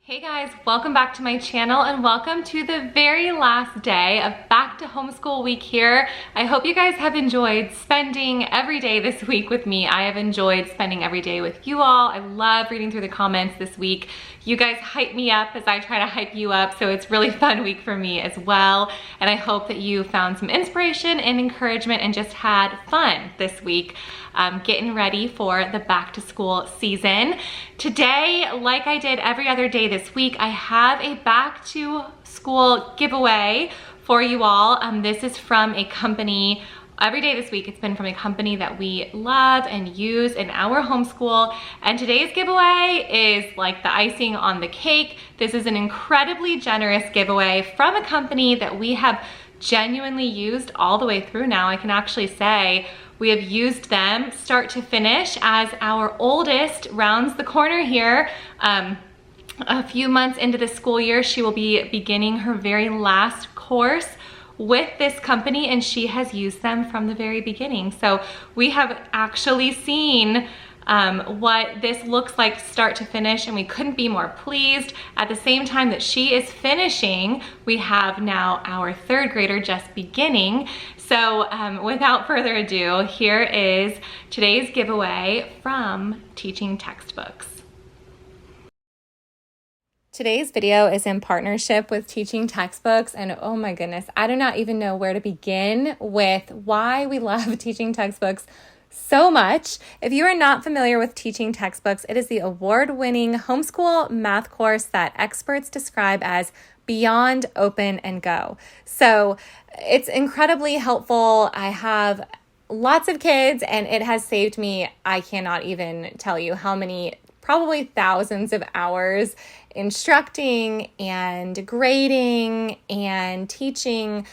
Hey guys, welcome back to my channel and welcome to the very last day of back to homeschool week here. I hope you guys have enjoyed spending every day this week with me. I have enjoyed spending every day with you all. I love reading through the comments this week. You guys hype me up as I try to hype you up, so it's really fun week for me as well. And I hope that you found some inspiration and encouragement and just had fun this week. Getting ready for the back to school season. Today, like I did every other day this week, I have a back to school giveaway for you all. This is from a company. Every day this week, it's been from a company that we love and use in our homeschool. And today's giveaway is like the icing on the cake. This is an incredibly generous giveaway from a company that we have genuinely used all the way through now. I can actually say we have used them start to finish as our oldest rounds the corner here. A few months into the school year, she will be beginning her very last course with this company, and she has used them from the very beginning. So we have actually seen what this looks like start to finish, and we couldn't be more pleased. At the same time that she is finishing, we have now our third grader just beginning. So without further ado, here is today's giveaway from Teaching Textbooks. Today's video is in partnership with Teaching Textbooks, and oh my goodness, I do not even know where to begin with why we love Teaching Textbooks so much. If you are not familiar with Teaching Textbooks, it is the award-winning homeschool math course that experts describe as beyond open and go. So it's incredibly helpful. I have lots of kids and it has saved me, I cannot even tell you how many, probably thousands of hours instructing and grading and teaching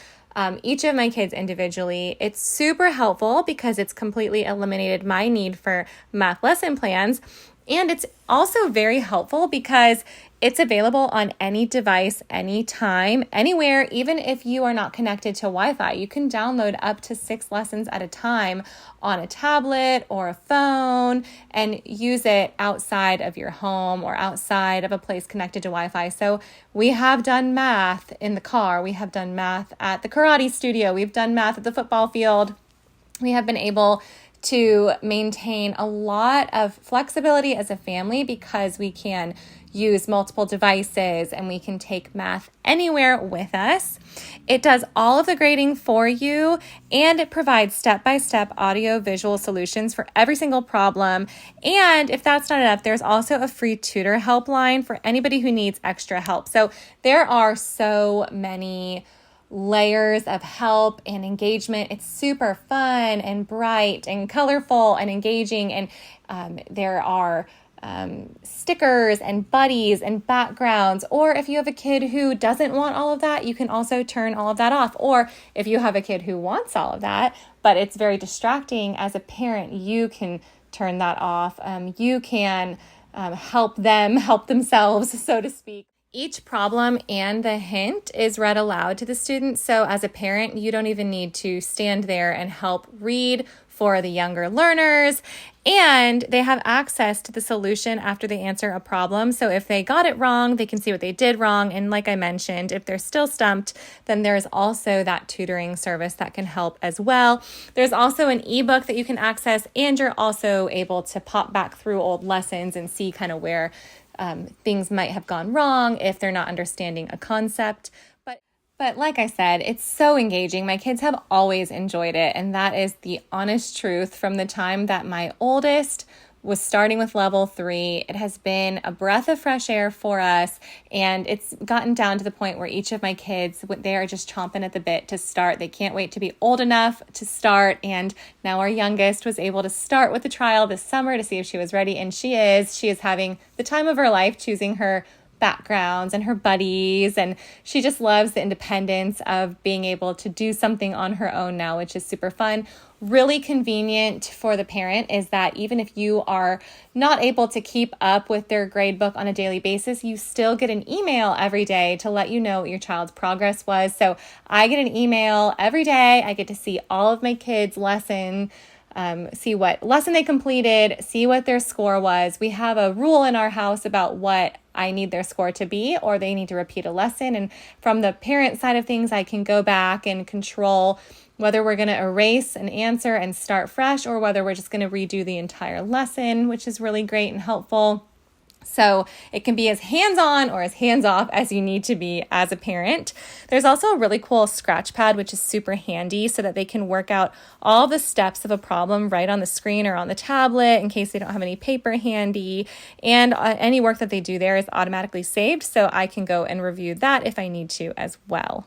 each of my kids individually. It's super helpful because it's completely eliminated my need for math lesson plans. And it's also very helpful because it's available on any device, anytime, anywhere. Even if you are not connected to Wi-Fi, you can download up to 6 lessons at a time on a tablet or a phone and use it outside of your home or outside of a place connected to Wi-Fi. So we have done math in the car. We have done math at the karate studio. We've done math at the football field. We have been able to maintain a lot of flexibility as a family because we can use multiple devices and we can take math anywhere with us. It does all of the grading for you, and it provides step-by-step audio-visual solutions for every single problem. And if that's not enough, there's also a free tutor helpline for anybody who needs extra help. So there are so many layers of help and engagement. It's super fun and bright and colorful and engaging, and there are stickers and buddies and backgrounds. Or if you have a kid who doesn't want all of that, you can also turn all of that off. Or if you have a kid who wants all of that, but it's very distracting as a parent, you can turn that off. You can help them help themselves, so to speak. Each problem and the hint is read aloud to the student. So as a parent, you don't even need to stand there and help read for the younger learners. And they have access to the solution after they answer a problem. So if they got it wrong, they can see what they did wrong. And like I mentioned, if they're still stumped, then there's also that tutoring service that can help as well. There's also an ebook that you can access, and you're also able to pop back through old lessons and see kind of where things might have gone wrong if they're not understanding a concept. But like I said, it's so engaging. My kids have always enjoyed it, and that is the honest truth. From the time that my oldest was starting with level 3, it has been a breath of fresh air for us, and it's gotten down to the point where each of my kids, they are just chomping at the bit to start. They can't wait to be old enough to start, and now our youngest was able to start with the trial this summer to see if she was ready, and she is having the time of her life choosing her backgrounds and her buddies, and she just loves the independence of being able to do something on her own now, which is super fun. Really convenient for the parent is that even if you are not able to keep up with their grade book on a daily basis, you still get an email every day to let you know what your child's progress was. So I get an email every day. I get to see all of my kids' lesson see what lesson they completed, see what their score was. We have a rule in our house about what I need their score to be, or they need to repeat a lesson. And from the parent side of things, I can go back and control whether we're going to erase an answer and start fresh, or whether we're just going to redo the entire lesson, which is really great and helpful. So it can be as hands-on or as hands-off as you need to be as a parent. There's also a really cool scratch pad, which is super handy so that they can work out all the steps of a problem right on the screen or on the tablet in case they don't have any paper handy. And any work that they do there is automatically saved, so I can go and review that if I need to as well.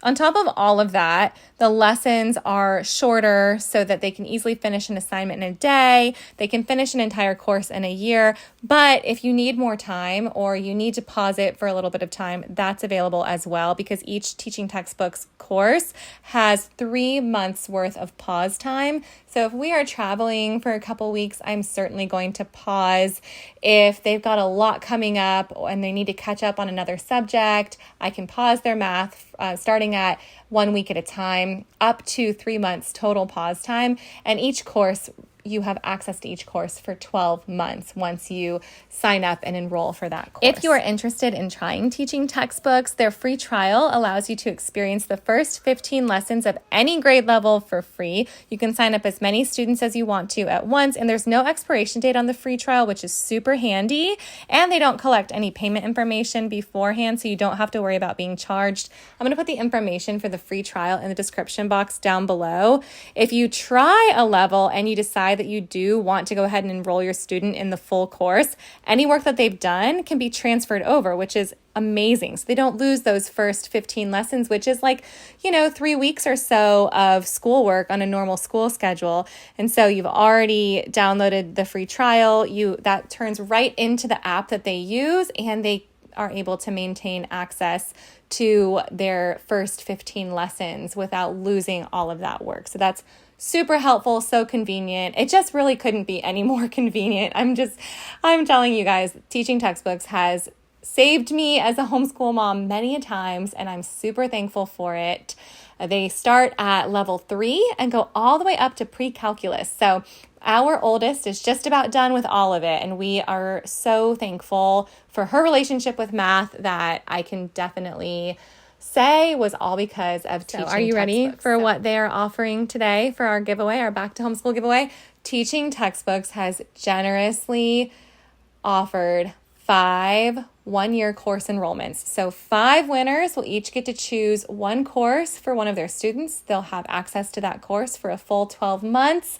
On top of all of that, the lessons are shorter so that they can easily finish an assignment in a day. They can finish an entire course in a year. But if you need more time or you need to pause it for a little bit of time, that's available as well, because each teaching textbooks course has 3 months worth of pause time. So if we are traveling for a couple weeks, I'm certainly going to pause. If they've got a lot coming up and they need to catch up on another subject, I can pause their math starting at 1 week at a time, up to 3 months total pause time. And each course, you have access to each course for 12 months once you sign up and enroll for that course. If you are interested in trying teaching textbooks, their free trial allows you to experience the first 15 lessons of any grade level for free. You can sign up as many students as you want to at once, and there's no expiration date on the free trial, which is super handy. And they don't collect any payment information beforehand, so you don't have to worry about being charged. I'm going to put the information for the free trial in the description box down below. If you try a level and you decide that you do want to go ahead and enroll your student in the full course, any work that they've done can be transferred over, which is amazing. So they don't lose those first 15 lessons, which is 3 weeks or so of schoolwork on a normal school schedule. And so you've already downloaded the free trial. That turns right into the app that they use, and they are able to maintain access to their first 15 lessons without losing all of that work. So that's super helpful, so convenient. It just really couldn't be any more convenient. I'm telling you guys, teaching textbooks has saved me as a homeschool mom many a times, and I'm super thankful for it. They start at level 3 and go all the way up to pre-calculus. So our oldest is just about done with all of it, and we are so thankful for her relationship with math that I can definitely say was all because of teaching textbooks. Are you ready for what they are offering today for our giveaway, our Back to Homeschool giveaway? Teaching Textbooks has generously offered 5 one-year course enrollments. So 5 winners will each get to choose one course for one of their students. They'll have access to that course for a full 12 months.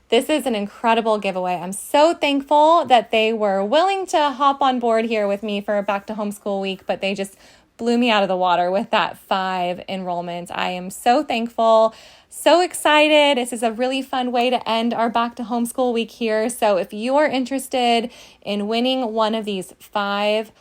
This is an incredible giveaway. I'm so thankful that they were willing to hop on board here with me for Back to Homeschool week, but they just blew me out of the water with that 5 enrollments. I am so thankful, so excited. This is a really fun way to end our Back to Homeschool week here. So if you are interested in winning one of these 5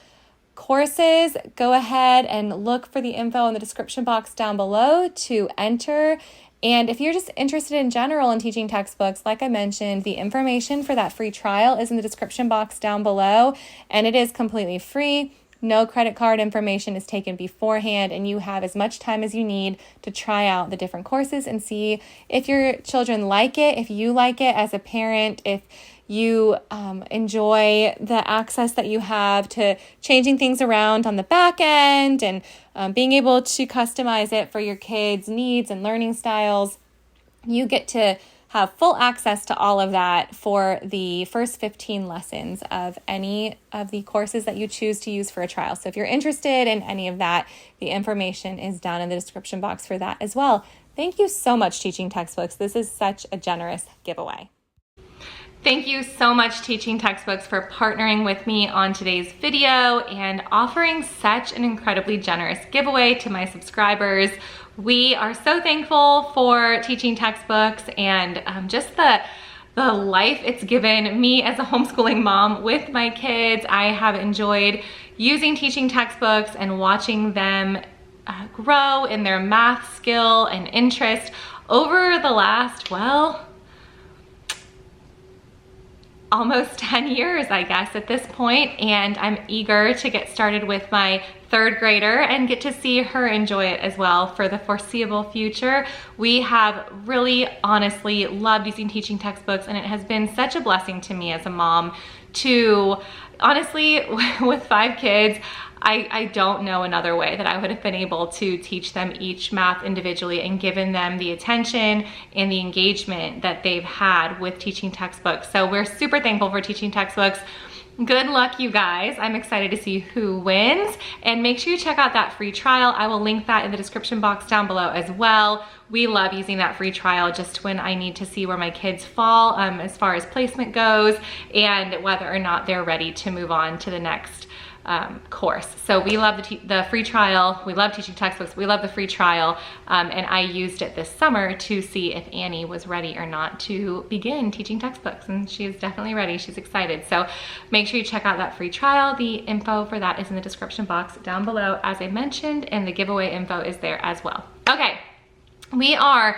courses, go ahead and look for the info in the description box down below to enter. And if you're just interested in general in teaching textbooks, like I mentioned, the information for that free trial is in the description box down below, and it is completely free. No credit card information is taken beforehand, and you have as much time as you need to try out the different courses and see if your children like it, if you like it as a parent, if you enjoy the access that you have to changing things around on the back end and being able to customize it for your kids' needs and learning styles. You get to have full access to all of that for the first 15 lessons of any of the courses that you choose to use for a trial. So if you're interested in any of that, the information is down in the description box for that as well. Thank you so much, Teaching Textbooks. This is such a generous giveaway. Thank you so much, Teaching Textbooks, for partnering with me on today's video and offering such an incredibly generous giveaway to my subscribers. We are so thankful for Teaching Textbooks and just the life it's given me as a homeschooling mom with my kids. I have enjoyed using Teaching Textbooks and watching them grow in their math skill and interest over the last, almost 10 years, I guess, at this point, and I'm eager to get started with my third grader and get to see her enjoy it as well for the foreseeable future. We have really honestly loved using teaching textbooks, and it has been such a blessing to me as a mom to, honestly, with 5 kids, I don't know another way that I would have been able to teach them each math individually and given them the attention and the engagement that they've had with teaching textbooks. So we're super thankful for teaching textbooks. Good luck, you guys. I'm excited to see who wins, and make sure you check out that free trial. I will link that in the description box down below as well. We love using that free trial just when I need to see where my kids fall as far as placement goes and whether or not they're ready to move on to the next course. So we love the free trial. We love teaching textbooks. We love the free trial. And I used it this summer to see if Annie was ready or not to begin teaching textbooks. And she is definitely ready. She's excited. So make sure you check out that free trial. The info for that is in the description box down below, as I mentioned, and the giveaway info is there as well. Okay, we are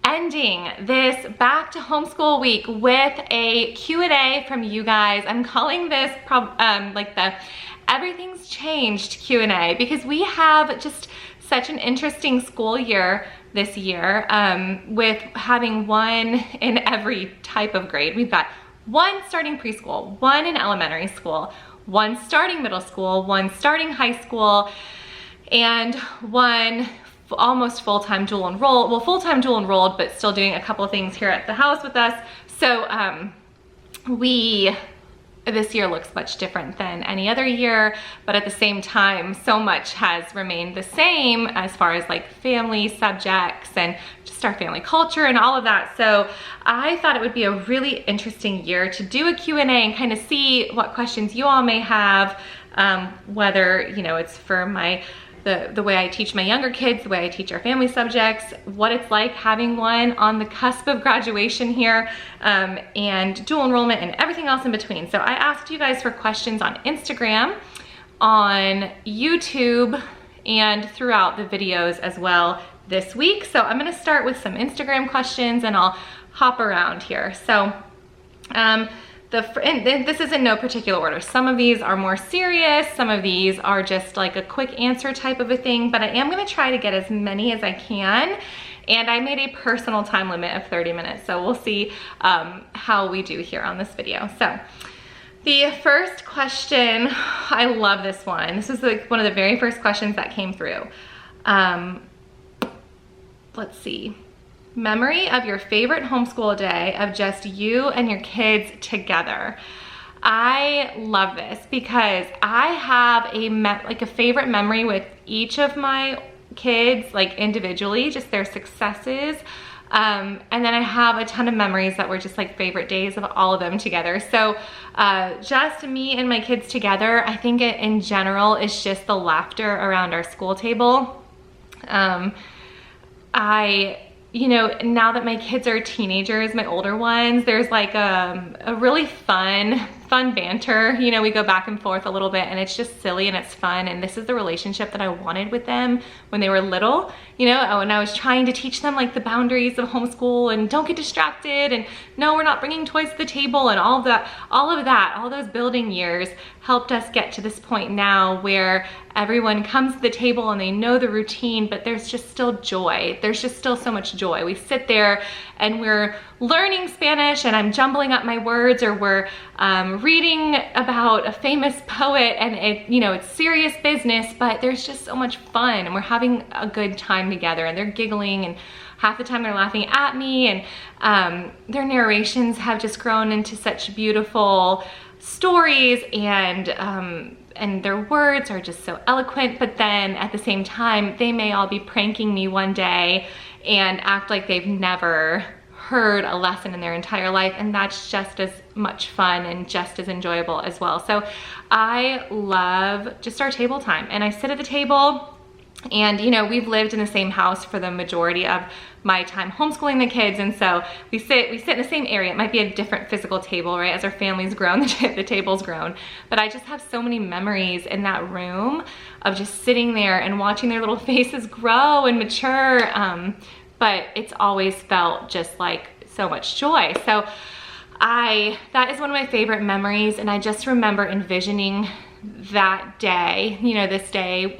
ending this back to homeschool week with a Q&A from you guys. I'm calling this like the everything's changed Q&A because we have just such an interesting school year this year with having one in every type of grade. We've got one starting preschool, one in elementary school, one starting middle school, one starting high school, and one almost full-time dual enrolled, well, full-time dual enrolled, but still doing a couple of things here at the house with us. So this year looks much different than any other year, but at the same time, so much has remained the same as far as like family subjects and just our family culture and all of that. So I thought it would be a really interesting year to do a Q&A and kind of see what questions you all may have, whether, you know, it's for the way I teach my younger kids, the way I teach our family subjects, what it's like having one on the cusp of graduation here, and dual enrollment and everything else in between. So I asked you guys for questions on Instagram, on YouTube, and throughout the videos as well this week. So I'm gonna start with some Instagram questions and I'll hop around here. So this is in no particular order. Some of these are more serious, some of these are just like a quick answer type of a thing, but I am gonna try to get as many as I can. And I made a personal time limit of 30 minutes, so we'll see how we do here on this video. So the first question, I love this one. This is like one of the very first questions that came through. Let's see. Memory of your favorite homeschool day of just you and your kids together. I love this because I have a favorite memory with each of my kids, like individually, just their successes. And then I have a ton of memories that were just like favorite days of all of them together. So just me and my kids together, I think it in general is just the laughter around our school table. You know, now that my kids are teenagers, my older ones, there's like a really fun banter. You know, we go back and forth a little bit and it's just silly and it's fun. And this is the relationship that I wanted with them when they were little, you know, when I was trying to teach them like the boundaries of homeschool and don't get distracted and no, we're not bringing toys to the table and all those building years helped us get to this point now where everyone comes to the table and they know the routine, but there's just still joy. There's just still so much joy. We sit there and we're learning Spanish and I'm jumbling up my words, or we're reading about a famous poet and it's serious business, but there's just so much fun and we're having a good time together and they're giggling and half the time they're laughing at me, and their narrations have just grown into such beautiful stories, and their words are just so eloquent. But then at the same time, they may all be pranking me one day and act like they've never heard a lesson in their entire life, and that's just as much fun and just as enjoyable as well. So I love just our table time, and I sit at the table. And you know, we've lived in the same house for the majority of my time homeschooling the kids, and so we sit in the same area. It might be a different physical table, right? As our family's grown, the table's grown. But I just have so many memories in that room of just sitting there and watching their little faces grow and mature. But it's always felt just like so much joy. So that is one of my favorite memories, and I just remember envisioning that day, you know, this day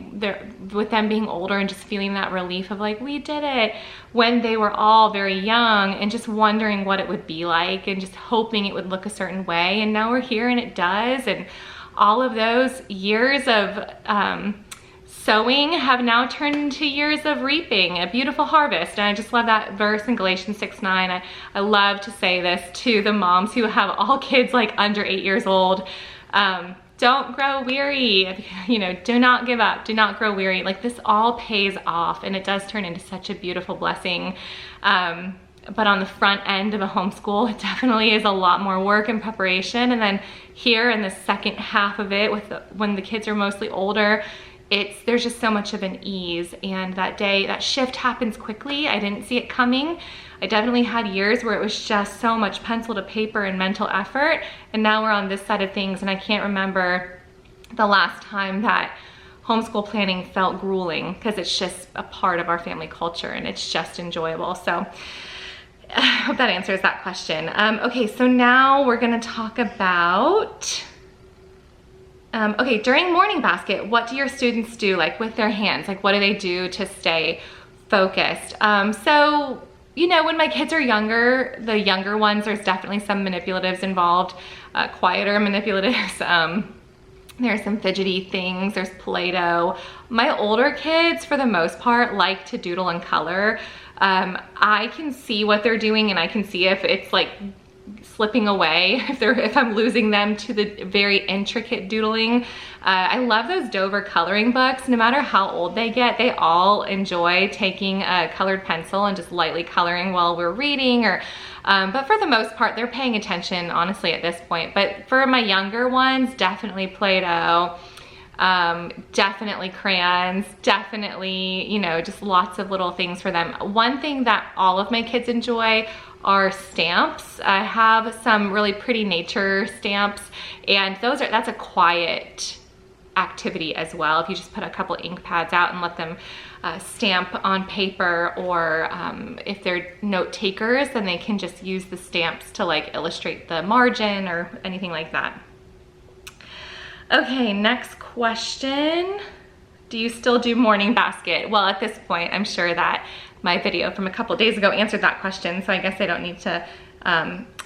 with them being older and just feeling that relief of like, we did it, when they were all very young, and just wondering what it would be like and just hoping it would look a certain way. And now we're here and it does. And all of those years of sowing have now turned into years of reaping, a beautiful harvest. And I just love that verse in Galatians 6:9. I love to say this to the moms who have all kids like under 8 years old. Don't grow weary, you know, do not give up, do not grow weary. Like, this all pays off, and it does turn into such a beautiful blessing. But on the front end of a homeschool, it definitely is a lot more work and preparation. And then here in the second half of it, when the kids are mostly older, there's just so much of an ease. And that shift happens quickly. I didn't see it coming. I definitely had years where it was just so much pencil to paper and mental effort. And now we're on this side of things, and I can't remember the last time that homeschool planning felt grueling, because it's just a part of our family culture and it's just enjoyable. So I hope that answers that question. Okay, so now we're gonna talk about, okay, during morning basket, what do your students do, like with their hands? Like, what do they do to stay focused? So, you know, when my kids are younger, the younger ones, there's definitely some manipulatives involved, quieter manipulatives. There's some fidgety things, there's Play-Doh. My older kids, for the most part, like to doodle and color. I can see what they're doing, and I can see if it's like slipping away, if I'm losing them to the very intricate doodling. I love those Dover coloring books. No matter how old they get, they all enjoy taking a colored pencil and just lightly coloring while we're reading, or but for the most part, they're paying attention, honestly, at this point. But for my younger ones, definitely Play-Doh, definitely crayons, definitely, you know, just lots of little things for them. One thing that all of my kids enjoy are stamps. I have some really pretty nature stamps, and that's a quiet activity as well. If you just put a couple ink pads out and let them stamp on paper, or if they're note takers, then they can just use the stamps to like illustrate the margin or anything like that. Okay, next question. Do you still do morning basket? Well, at this point, I'm sure that my video from a couple days ago answered that question, so I guess I don't need to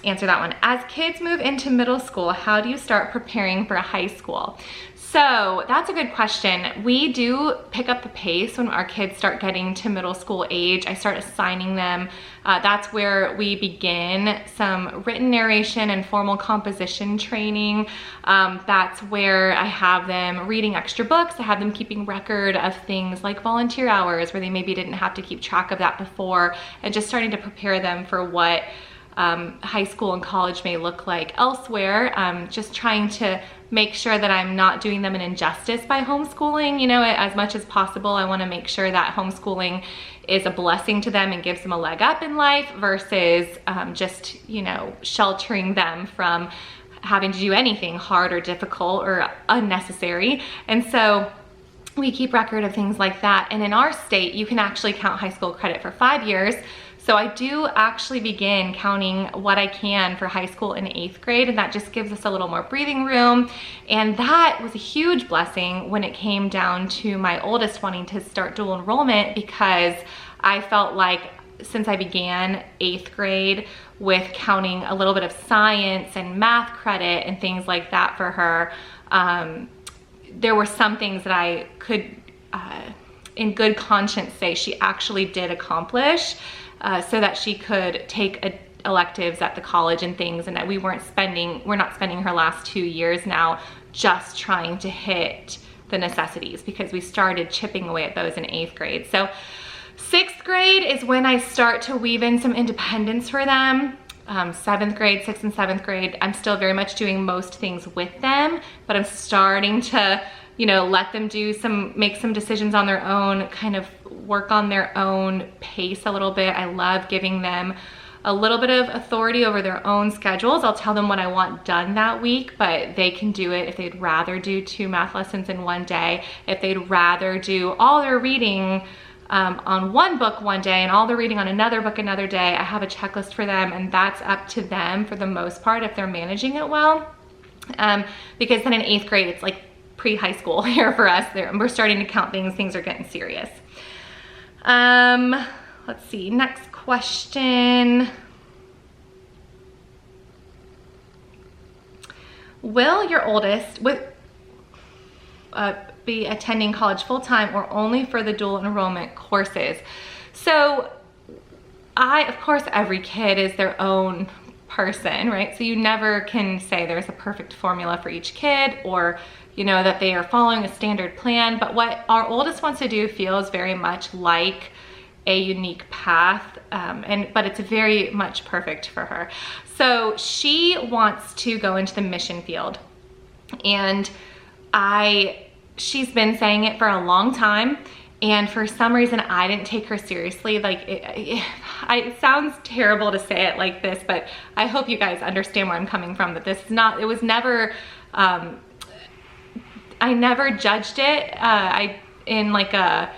answer that one. As kids move into middle school, how do you start preparing for high school? So that's a good question. We do pick up the pace when our kids start getting to middle school age. I start assigning them. That's where we begin some written narration and formal composition training. That's where I have them reading extra books. I have them keeping record of things like volunteer hours, where they maybe didn't have to keep track of that before, and just starting to prepare them for what high school and college may look like elsewhere. Just trying to make sure that I'm not doing them an injustice by homeschooling. You know, as much as possible, I want to make sure that homeschooling is a blessing to them and gives them a leg up in life, versus just, you know, sheltering them from having to do anything hard or difficult or unnecessary. And so we keep record of things like that. And in our state, you can actually count high school credit for 5 years. So I do actually begin counting what I can for high school in 8th grade, and that just gives us a little more breathing room. And that was a huge blessing when it came down to my oldest wanting to start dual enrollment, because I felt like since I began 8th grade with counting a little bit of science and math credit and things like that for her, there were some things that I could, in good conscience, say she actually did accomplish, so that she could take electives at the college and things, and that we're not spending her last 2 years now just trying to hit the necessities, because we started chipping away at those in 8th grade. So 6th grade is when I start to weave in some independence for them. 7th grade, 6th and 7th grade, I'm still very much doing most things with them, but I'm starting to, you know, let them make some decisions on their own, kind of work on their own pace a little bit. I love giving them a little bit of authority over their own schedules. I'll tell them what I want done that week, but they can do it if they'd rather do 2 math lessons in one day, if they'd rather do all their reading on one book one day and all they're reading on another book another day, I have a checklist for them, and that's up to them for the most part if they're managing it well. Because then in 8th grade, it's like pre-high school here for us. We're starting to count things are getting serious. Let's see, next question. Will your oldest be attending college full-time or only for the dual enrollment courses? So of course, every kid is their own person, right? So you never can say there's a perfect formula for each kid, or that they are following a standard plan. But what our oldest wants to do feels very much like a unique path, but it's very much perfect for her. So she wants to go into the mission field, and she's been saying it for a long time, and for some reason I didn't take her seriously. Like it sounds terrible to say it like this, but I hope you guys understand where I'm coming from, that it was never, I never judged it in like a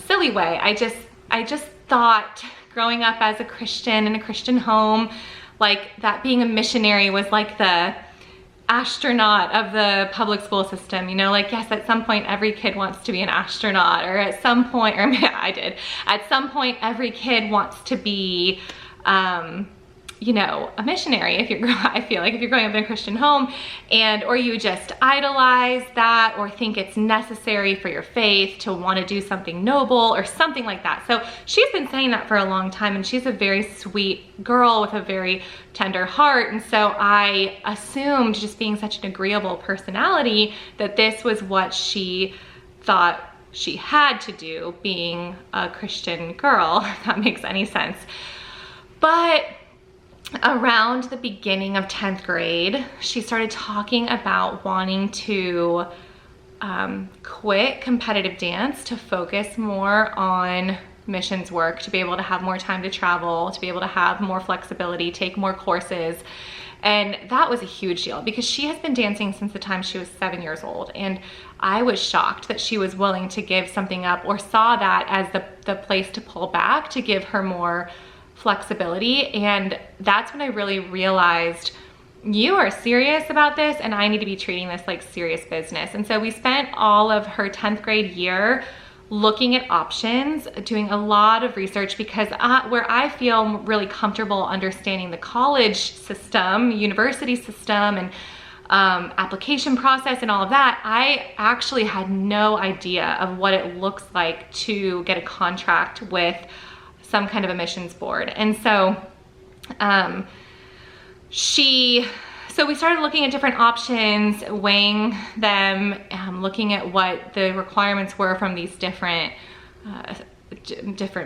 silly way. I just thought, growing up as a Christian in a Christian home, like that being a missionary was like the astronaut of the public school system, like, yes, at some point every kid wants to be an astronaut, or at some point, or I did, at some point every kid wants to be a missionary. I feel like if you're growing up in a Christian home, or you just idolize that, or think it's necessary for your faith to want to do something noble or something like that. So she's been saying that for a long time, and she's a very sweet girl with a very tender heart. And so I assumed, just being such an agreeable personality, that this was what she thought she had to do, being a Christian girl, if that makes any sense. But around the beginning of 10th grade, she started talking about wanting to quit competitive dance to focus more on missions work, to be able to have more time to travel, to be able to have more flexibility, take more courses. And that was a huge deal, because she has been dancing since the time she was 7 years old. And I was shocked that she was willing to give something up, or saw that as the place to pull back, to give her more flexibility. And that's when I really realized, you are serious about this, and I need to be treating this like serious business. And so we spent all of her 10th grade year looking at options, doing a lot of research, because where I feel really comfortable understanding the college system, university system, and application process and all of that, I actually had no idea of what it looks like to get a contract with some kind of a missions board. And so so we started looking at different options, weighing them, looking at what the requirements were from these different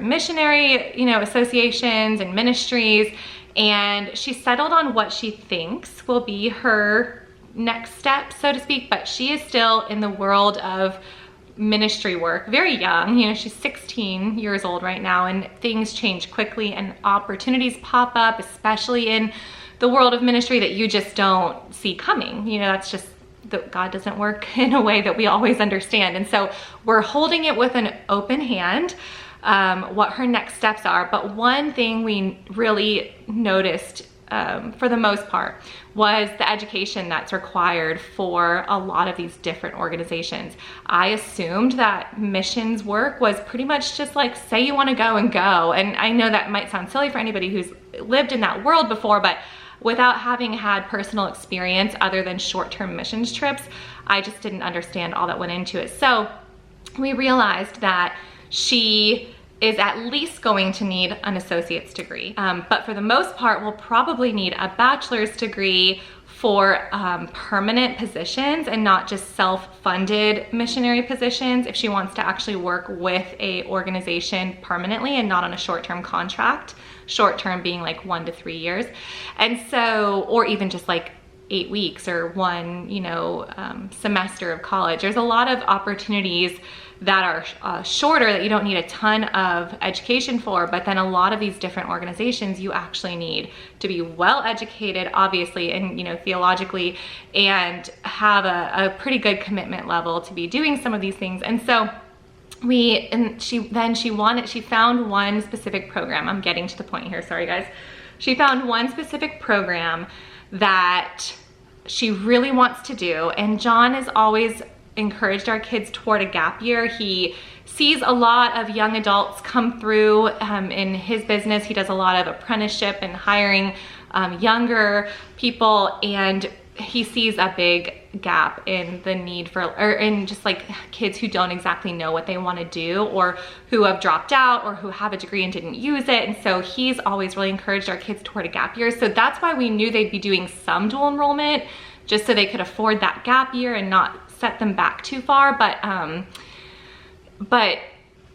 missionary, associations and ministries. And she settled on what she thinks will be her next step, so to speak. But she is still in the world of ministry work, very young. She's 16 years old right now, and things change quickly, and opportunities pop up, especially in the world of ministry, that you just don't see coming. That's just, God doesn't work in a way that we always understand. And so we're holding it with an open hand, what her next steps are. But one thing we really noticed, for the most part, was the education that's required for a lot of these different organizations. I assumed that missions work was pretty much just like, say you want to go and go. And I know that might sound silly for anybody who's lived in that world before, but without having had personal experience other than short-term missions trips, I just didn't understand all that went into it. So we realized that she is at least going to need an associate's degree. But for the most part, we'll probably need a bachelor's degree for permanent positions, and not just self-funded missionary positions, if she wants to actually work with a organization permanently and not on a short-term contract. Short-term being like 1 to 3 years. And so, or even just like 8 weeks or one, semester of college. There's a lot of opportunities that are shorter, that you don't need a ton of education for, but then a lot of these different organizations, you actually need to be well educated, obviously, and theologically, and have a pretty good commitment level to be doing some of these things. And so she found one specific program. I'm getting to the point here, sorry guys. She found one specific program that she really wants to do, and John has always encouraged our kids toward a gap year. He sees a lot of young adults come through in his business. He does a lot of apprenticeship and hiring younger people, and he sees a big gap in the need for, or in just like kids who don't exactly know what they want to do, or who have dropped out, or who have a degree and didn't use it. And so he's always really encouraged our kids toward a gap year. So that's why we knew they'd be doing some dual enrollment, just so they could afford that gap year and not set them back too far. But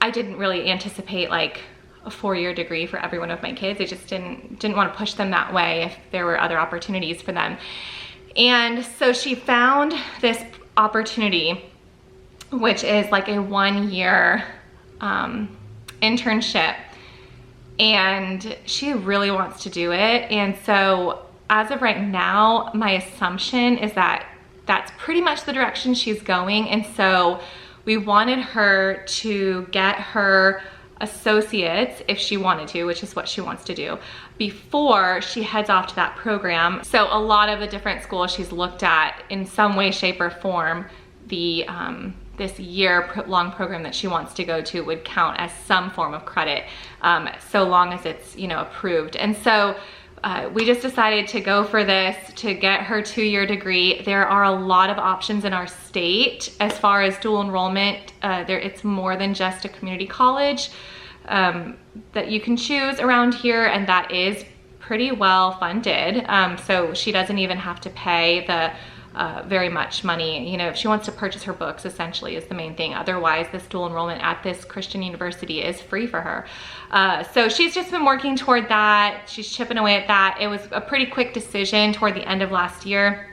I didn't really anticipate like a 4-year degree for every one of my kids. I just didn't want to push them that way if there were other opportunities for them. And so she found this opportunity, which is like a 1-year internship, and she really wants to do it. And so as of right now, my assumption is that that's pretty much the direction she's going. And so we wanted her to get her associates, if she wanted to, which is what she wants to do, before she heads off to that program. So a lot of the different schools she's looked at, in some way, shape, or form, the this year-long program that she wants to go to would count as some form of credit, so long as it's, you know, approved. And so we just decided to go for this, to get her 2-year degree. There are a lot of options in our state as far as dual enrollment. It's more than just a community college that you can choose around here, and that is pretty well funded. So she doesn't even have to pay the very much money. You know, if she wants to purchase her books, essentially, is the main thing. Otherwise, this dual enrollment at this Christian university is free for her. So she's just been working toward that. She's chipping away at that. It was a pretty quick decision toward the end of last year,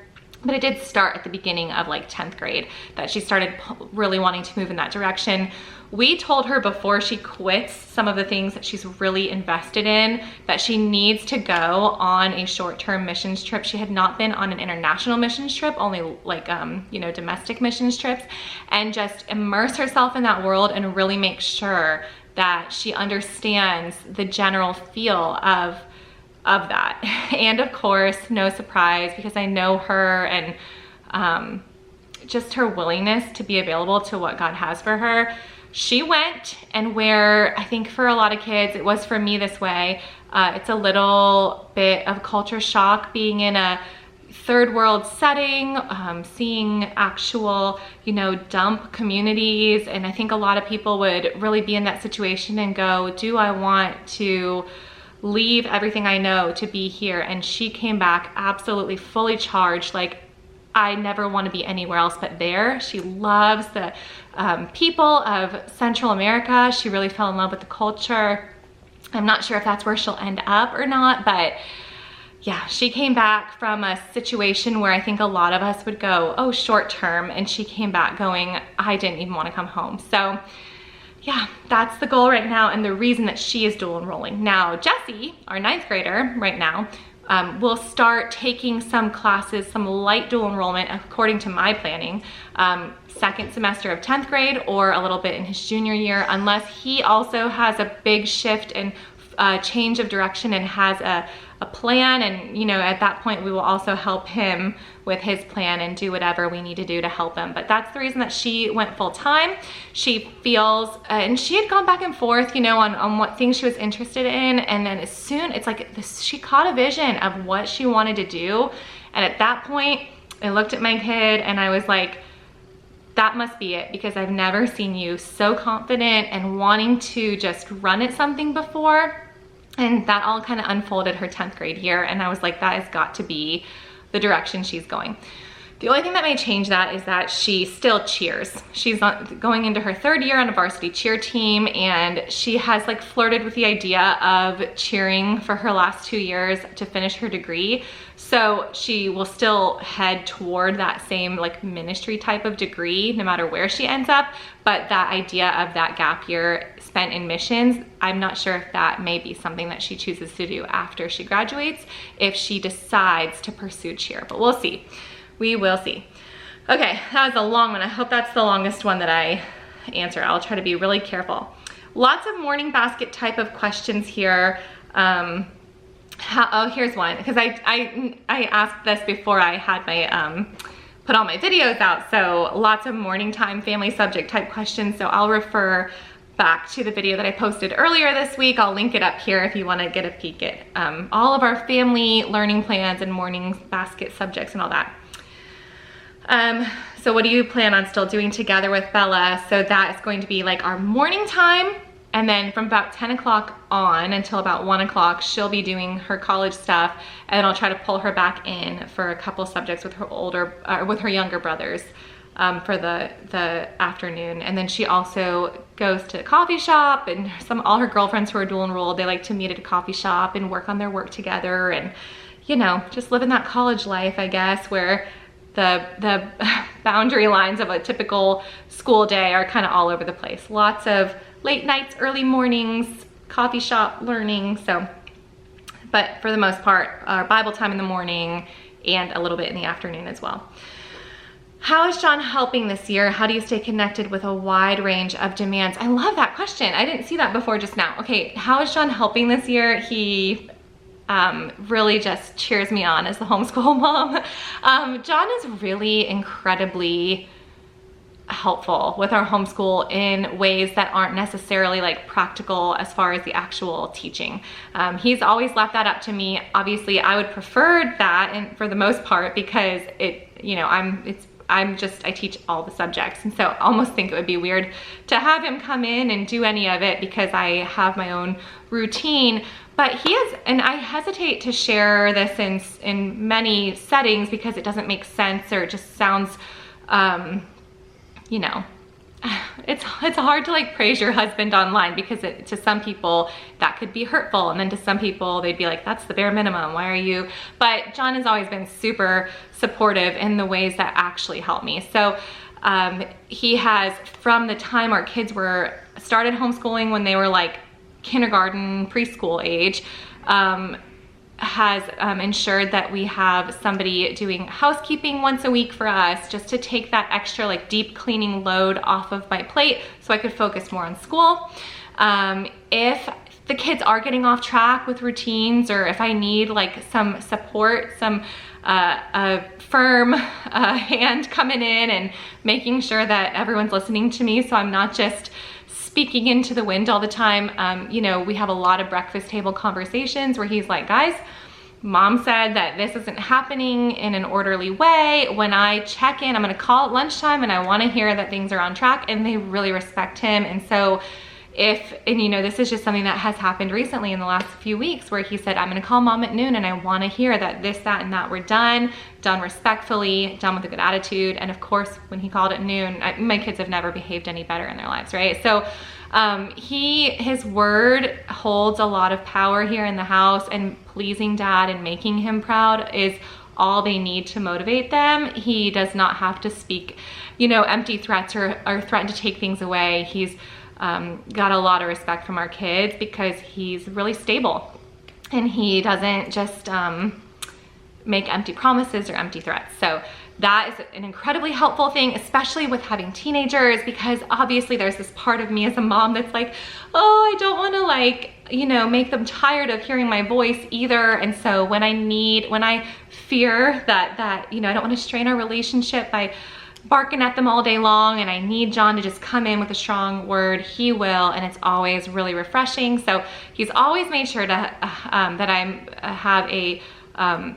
but it did start at the beginning of like 10th grade that she started really wanting to move in that direction. We told her before she quits some of the things that she's really invested in, that she needs to go on a short-term missions trip. She had not been on an international missions trip, only like, you know, domestic missions trips, and just immerse herself in that world and really make sure that she understands the general feel of that. And of course, no surprise, because I know her, and just her willingness to be available to what God has for her, she went. And where I think for a lot of kids, it was for me this way, it's a little bit of culture shock being in a third world setting, seeing actual, you know, dump communities. And I think a lot of people would really be in that situation and go, do I want to leave everything I know to be here? And she came back absolutely fully charged, like, I never want to be anywhere else but there. She loves the people of Central America. She really fell in love with the culture. I'm not sure if that's where she'll end up or not, but yeah, she came back from a situation where I think a lot of us would go, oh, short term, and she came back going, I didn't even want to come home. So yeah, that's the goal right now, and the reason that she is dual enrolling. Now, Jessie, our 9th grader right now, will start taking some classes, some light dual enrollment according to my planning, 2nd semester of 10th grade, or a little bit in his junior year, unless he also has a big shift and change of direction and has a plan. And, you know, at that point we will also help him with his plan and do whatever we need to do to help him. But that's the reason that she went full time. She feels, and she had gone back and forth, you know, on what things she was interested in. And then as soon, it's like this, she caught a vision of what she wanted to do. And at that point, I looked at my kid and I was like, that must be it, because I've never seen you so confident and wanting to just run at something before. And that all kind of unfolded her 10th grade year. And I was like, that has got to be the direction she's going. The only thing that may change that is that she still cheers. She's going into her 3rd year on a varsity cheer team, and she has like flirted with the idea of cheering for her last 2 years to finish her degree. So she will still head toward that same like ministry type of degree no matter where she ends up. But that idea of that gap year spent in missions, I'm not sure if that may be something that she chooses to do after she graduates, if she decides to pursue cheer, but we'll see. We will see. Okay, that was a long one. I hope that's the longest one that I answer. I'll try to be really careful. Lots of morning basket type of questions here. Here's one, because I asked this before I had my put all my videos out. So lots of morning time family subject type questions. So I'll refer back to the video that I posted earlier this week. I'll link it up here if you want to get a peek at all of our family learning plans and morning basket subjects and all that. So what do you plan on still doing together with Bella? So that is going to be like our morning time. And then from about 10 o'clock on until about 1 o'clock, she'll be doing her college stuff. And then I'll try to pull her back in for a couple subjects with her with her younger brothers for the afternoon. And then she also goes to a coffee shop, and all her girlfriends who are dual enrolled, they like to meet at a coffee shop and work on their work together, and, you know, just living that college life, I guess, where the boundary lines of a typical school day are kind of all over the place. Lots of late nights, early mornings, coffee shop learning. So, but for the most part, our Bible time in the morning and a little bit in the afternoon as well. How is John helping this year? How do you stay connected with a wide range of demands? I love that question. I didn't see that before just now. Okay, how is John helping this year? He really just cheers me on as the homeschool mom. John is really incredibly helpful with our homeschool in ways that aren't necessarily like practical as far as the actual teaching. He's always left that up to me. Obviously, I would prefer that, and for the most part, because I teach all the subjects, and so I almost think it would be weird to have him come in and do any of it because I have my own routine. But he is, and I hesitate to share this in many settings because it doesn't make sense, or it just sounds, you know, it's hard to like praise your husband online, because to some people that could be hurtful, and then to some people they'd be like, that's the bare minimum, why are you? But John has always been super supportive in the ways that actually help me. So he has, from the time our kids started homeschooling when they were like kindergarten, preschool age, has ensured that we have somebody doing housekeeping once a week for us, just to take that extra like deep cleaning load off of my plate so I could focus more on school. If the kids are getting off track with routines, or if I need like some support, some a firm hand coming in and making sure that everyone's listening to me, so I'm not just speaking into the wind all the time. You know, we have a lot of breakfast table conversations where he's like, guys, mom said that this isn't happening in an orderly way. When I check in, I'm gonna call at lunchtime, and I wanna hear that things are on track, and they really respect him. And so and you know, this is just something that has happened recently in the last few weeks, where he said, I'm gonna call mom at noon, and I wanna hear that this, that, and that were done respectfully, done with a good attitude. And of course, when he called at noon, my kids have never behaved any better in their lives, right? So his word holds a lot of power here in the house, and pleasing dad and making him proud is all they need to motivate them. He does not have to speak, you know, empty threats or threaten to take things away. He's got a lot of respect from our kids because he's really stable, and he doesn't just make empty promises or empty threats. So that is an incredibly helpful thing, especially with having teenagers, because obviously there's this part of me as a mom that's like, oh, I don't want to, like, you know, make them tired of hearing my voice either. And so when I fear that, you know, I don't want to strain our relationship by barking at them all day long, and I need John to just come in with a strong word, he will, and it's always really refreshing. So he's always made sure to that I have a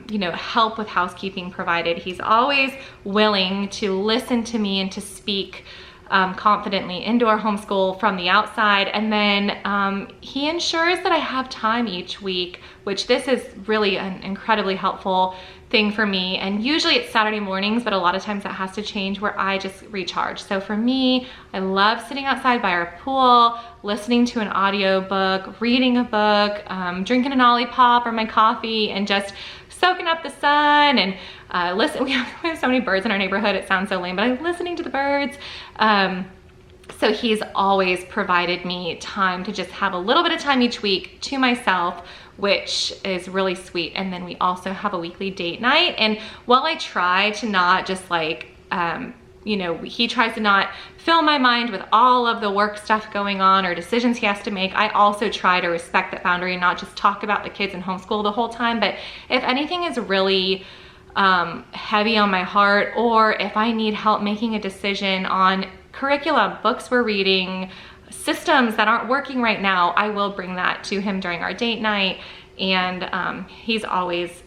you know, help with housekeeping provided. He's always willing to listen to me and to speak confidently into our homeschool from the outside. And then he ensures that I have time each week, which this is really an incredibly helpful thing for me. And usually it's Saturday mornings, but a lot of times that has to change, where I just recharge. So for me, I love sitting outside by our pool, listening to an audio book, reading a book, drinking an Olipop or my coffee, and just soaking up the sun and listen. We have so many birds in our neighborhood, it sounds so lame, but I'm listening to the birds. So he's always provided me time to just have a little bit of time each week to myself, which is really sweet. And then we also have a weekly date night. And while I try to not just like you know, he tries to not fill my mind with all of the work stuff going on or decisions he has to make. I also try to respect that boundary and not just talk about the kids and homeschool the whole time. But if anything is really heavy on my heart, or if I need help making a decision on curriculum, books we're reading, systems that aren't working right now, I will bring that to him during our date night. And he's always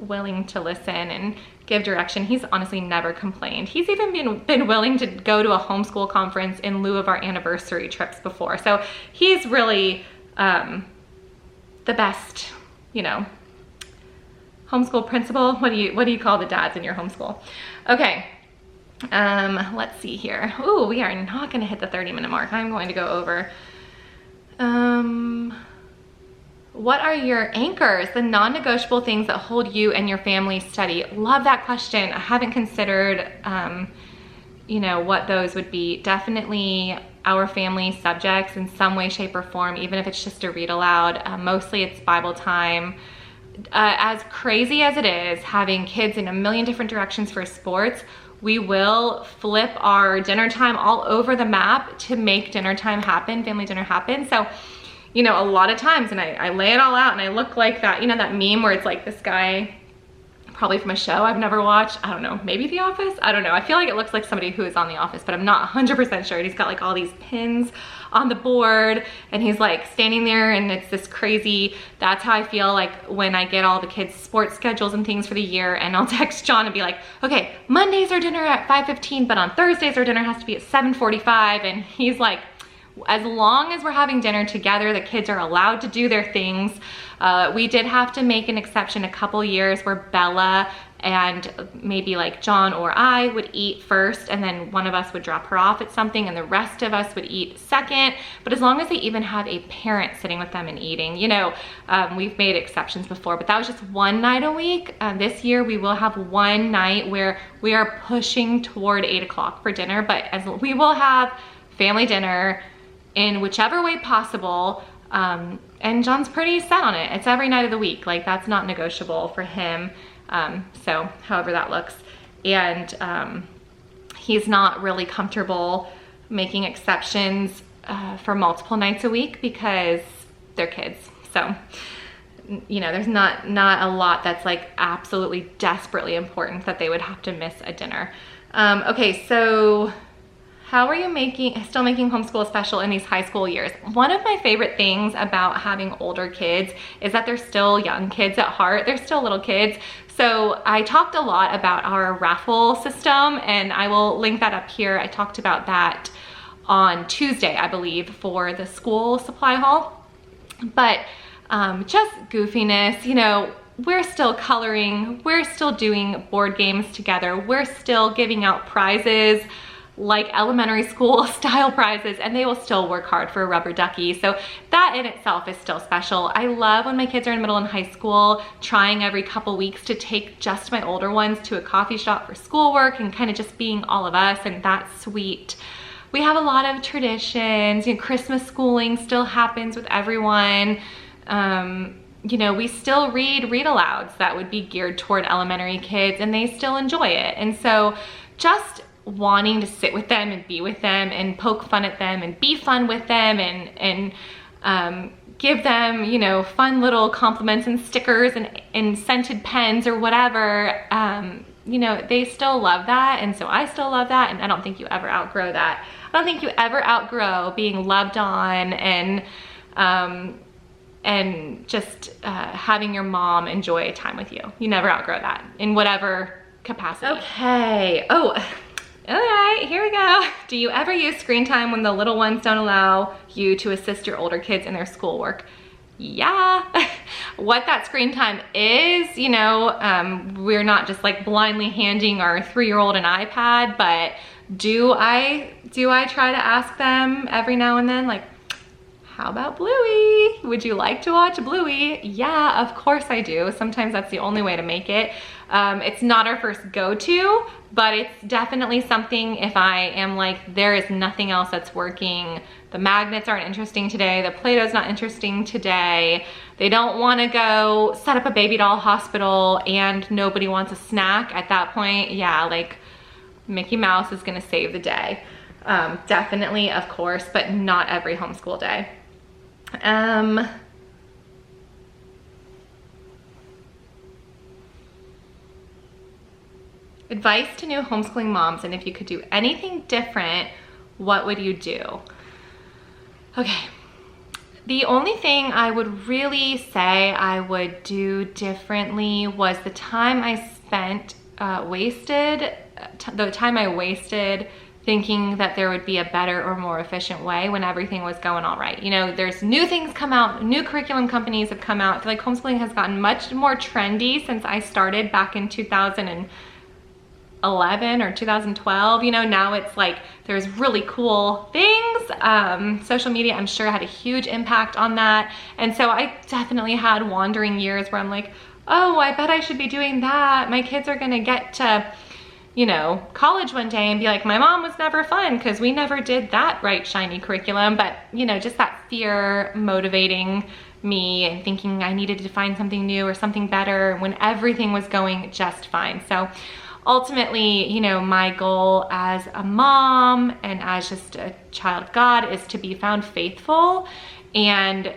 willing to listen and give direction. He's honestly never complained. He's even been willing to go to a homeschool conference in lieu of our anniversary trips before. So he's really the best, you know, homeschool principal. What do you call the dads in your homeschool? Okay. Let's see here. Ooh, we are not going to hit the 30-minute mark. I'm going to go over. What are your anchors, the non-negotiable things that hold you and your family steady? Love that question. I haven't considered, you know, what those would be. Definitely our family subjects in some way, shape, or form, even if it's just a read aloud. Mostly it's Bible time. As crazy as it is, having kids in a million different directions for sports, we will flip our dinner time all over the map to make dinner time happen, family dinner happen. So, you know, a lot of times, and I lay it all out and I look like that, you know, that meme where it's like this guy, probably from a show I've never watched, I don't know, maybe The Office? I don't know. I feel like it looks like somebody who is on The Office, but I'm not 100% sure. He's got like all these pins on the board and he's like standing there, and it's this crazy, that's how I feel like when I get all the kids' sports schedules and things for the year, and I'll text John and be like, okay, Mondays are dinner at 5:15, but on Thursdays our dinner has to be at 7:45, and he's like, as long as we're having dinner together, the kids are allowed to do their things. We did have to make an exception a couple years where Bella and maybe like John or I would eat first, and then one of us would drop her off at something and the rest of us would eat second. But as long as they even have a parent sitting with them and eating, you know, we've made exceptions before, but that was just one night a week. This year we will have one night where we are pushing toward 8 o'clock for dinner, but as we will have family dinner in whichever way possible. And John's pretty set on it. It's every night of the week. Like, that's not negotiable for him. So however that looks. And he's not really comfortable making exceptions for multiple nights a week because they're kids. So, you know, there's not a lot that's like absolutely desperately important that they would have to miss a dinner. Okay, so how are you still making homeschool special in these high school years? One of my favorite things about having older kids is that they're still young kids at heart. They're still little kids. So I talked a lot about our raffle system, and I will link that up here. I talked about that on Tuesday, I believe, for the school supply haul. But just goofiness, you know, we're still coloring, we're still doing board games together, we're still giving out prizes like elementary school style prizes, and they will still work hard for a rubber ducky. So that in itself is still special. I love when my kids are in middle and high school, trying every couple weeks to take just my older ones to a coffee shop for schoolwork and kind of just being all of us, and that's sweet. We have a lot of traditions. You know, Christmas schooling still happens with everyone. You know, we still read alouds that would be geared toward elementary kids, and they still enjoy it. And so just wanting to sit with them and be with them and poke fun at them and be fun with them and give them, you know, fun little compliments and stickers and scented pens or whatever, you know, they still love that. And so I still love that. And I don't think you ever outgrow that. I don't think you ever outgrow being loved on and just having your mom enjoy time with you. You never outgrow that in whatever capacity. Okay. Oh, all right, here we go. Do you ever use screen time when the little ones don't allow you to assist your older kids in their schoolwork? Yeah. What that screen time is, you know, we're not just like blindly handing our 3-year-old an iPad, but do I try to ask them every now and then, like, how about Bluey? Would you like to watch Bluey? Yeah, of course I do. Sometimes that's the only way to make it. It's not our first go-to, but it's definitely something if I am like, there is nothing else that's working. The magnets aren't interesting today. The Play-Doh's not interesting today. They don't want to go set up a baby doll hospital and nobody wants a snack at that point. Yeah, like Mickey Mouse is gonna save the day. Definitely, of course, but not every homeschool day. Advice to new homeschooling moms, and if you could do anything different, what would you do? Okay, the only thing I would really say I would do differently was the time I spent the time I wasted thinking that there would be a better or more efficient way when everything was going all right. You know, there's new things come out, new curriculum companies have come out. I feel like homeschooling has gotten much more trendy since I started back in 2011 or 2012. You know, now it's like there's really cool things. Social media, I'm sure, had a huge impact on that. And so I definitely had wandering years where I'm like, oh, I bet I should be doing that. My kids are gonna get to, you know, college one day and be like, my mom was never fun because we never did that bright, shiny curriculum. But, you know, just that fear motivating me and thinking I needed to find something new or something better when everything was going just fine. So ultimately, you know, my goal as a mom and as just a child of God is to be found faithful. And